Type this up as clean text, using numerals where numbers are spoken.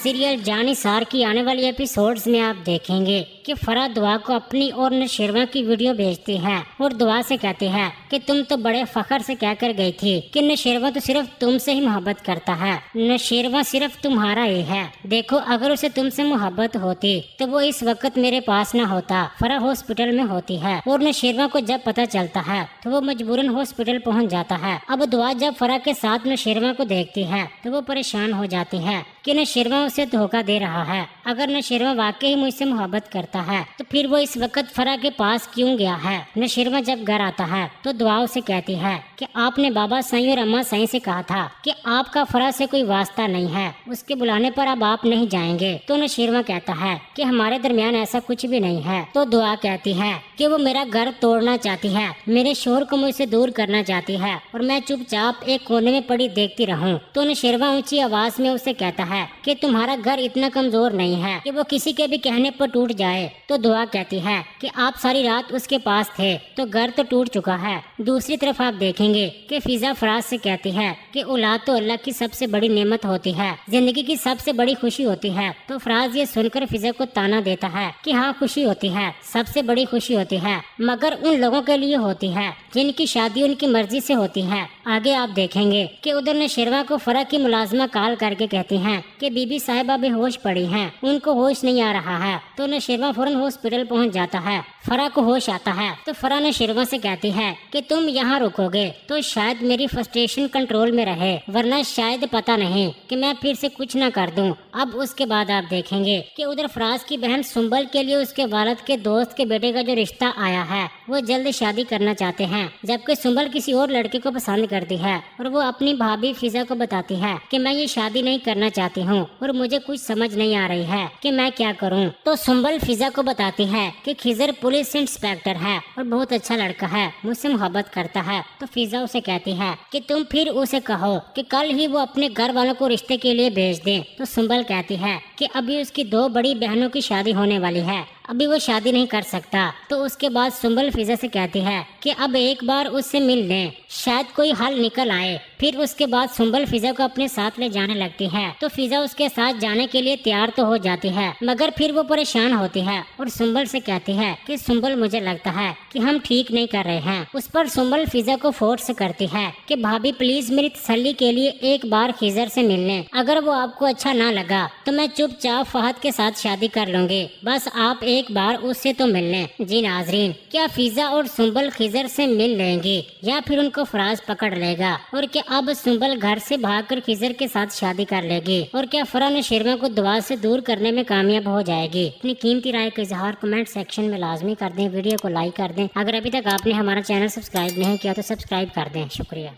Serial Jannisar की आने वाली एपिसोड्स में आप देखेंगे कि फरा दुआ को अपनी और नौशेरवा की वीडियो भेजती है और दुआ से कहती है कि तुम तो बड़े फखर से कहकर गई थी कि नौशेरवा तो सिर्फ तुमसे ही मोहब्बत करता है, नौशेरवा सिर्फ तुम्हारा ही है। देखो अगर उसे तुमसे मोहब्बत होती तो वो इस वक्त मेरे पास न होता। फरा हॉस्पिटल में होती है और नौशेरवा को जब पता चलता है तो वो मजबूरन हॉस्पिटल पहुंच जाता है। अब दुआ जब फरा के साथ नौशेरवा को देखती है तो वो परेशान हो जाती है कि नौशेरवा उसे धोखा दे रहा है। अगर नौशेरवा वाकई मुझसे मोहब्बत करता है तो फिर वो इस वक्त फरा के पास क्यों गया है। नौशेरवा जब घर आता है तो दुआ उसे कहती है कि आपने बाबा साईं और अम्मा साईं से कहा था कि आपका फरा से कोई वास्ता नहीं है, उसके बुलाने पर अब आप नहीं जाएंगे। तो नौशेरवा कहता है कि हमारे दरमियान ऐसा कुछ भी नहीं है। तो दुआ कहती है कि वो मेरा घर तोड़ना चाहती है, मेरे शोहर को मुझसे दूर करना चाहती है और मैं चुपचाप एक कोने में पड़ी देखती रहूं। तो नौशेरवा ऊंची आवाज में उसे कहता है कि तुम्हारा घर इतना कमजोर नहीं है कि वो किसी के भी कहने पर टूट जाए। तो दुआ कहती है कि आप सारी रात उसके पास थे तो घर तो टूट चुका है। दूसरी तरफ आप देखेंगे कि फिजा फराज से कहती है कि औलाद तो अल्लाह की सबसे बड़ी नेमत होती है, जिंदगी की सबसे बड़ी खुशी होती है। तो फराज ये सुनकर फिजा को ताना देता है कि हाँ खुशी होती है, सबसे बड़ी खुशी होती है, मगर उन लोगों के लिए होती है जिनकी शादी उनकी मर्जी से होती है। आगे आप देखेंगे कि उधर नौशेरवा को फरा की मुलाजमा कॉल करके कहती हैं कि बीबी साहिबा बेहोश पड़ी हैं, उनको होश नहीं आ रहा है। तो नौशेरवा फौरन हॉस्पिटल पहुंच जाता है। फरा को होश आता है तो फरा नौशेरवा से कहती है कि तुम यहाँ रुकोगे तो शायद मेरी फ्रस्ट्रेशन कंट्रोल में रहे, वरना शायद पता नहीं कि मैं फिर से कुछ न कर दूं। अब उसके बाद आप देखेंगे कि उधर फराज की बहन सुंबल के लिए उसके वालिद के दोस्त के बेटे का जो रिश्ता आया है वो जल्द शादी करना चाहते हैं, जबकि सुंबल किसी और लड़के को पसंद करती है और वो अपनी भाभी फिजा को बताती है कि मैं ये शादी नहीं करना चाहती हूँ और मुझे कुछ समझ नहीं आ रही है कि मैं क्या करूँ। तो सुंबल फिजा को बताती है कि खिजर पुलिस इंस्पेक्टर है और बहुत अच्छा लड़का है, मुझसे मोहब्बत करता है। तो फिजा उसे कहती है कि तुम फिर उसे कहो कि कल ही वो अपने घर वालों को रिश्ते के लिए भेज दे। तो सुंबल कहती है कि अभी उसकी 2 बड़ी बहनों की शादी होने वाली है, अभी वो शादी नहीं कर सकता। तो उसके बाद सुंबल फिजा से कहती है कि अब एक बार उससे मिल लें, शायद कोई हल निकल आए। फिर उसके बाद सुंबल फिजा को अपने साथ ले जाने लगती है। तो फिजा उसके साथ जाने के लिए तैयार तो हो जाती है, मगर फिर वो परेशान होती है और सुंबल से कहती है कि सुंबल मुझे लगता है कि हम ठीक नहीं कर रहे हैं। उस पर सुंबल फिजा को फोर्स करती है कि भाभी प्लीज मेरी तसल्ली के लिए एक बार खिजर से मिल लें, अगर वो आपको अच्छा ना लगा तो मैं चुपचाप फहद के साथ शादी कर लूंगी, बस आप एक बार उससे तो मिल लें। जी नाजरीन, क्या फिजा और सुंबल खिजर से मिल लेंगे या फिर उनको फराज पकड़ लेगा, और क्या अब सुंबल घर से भागकर खिजर के साथ शादी कर लेगी, और क्या फरा नौशेरवा को दुआ से दूर करने में कामयाब हो जाएगी। अपनी कीमती राय का इजहार कमेंट सेक्शन में लाजमी कर दें, वीडियो को लाइक कर दें। अगर अभी तक आपने हमारा चैनल सब्सक्राइब नहीं किया तो सब्सक्राइब कर दें। शुक्रिया।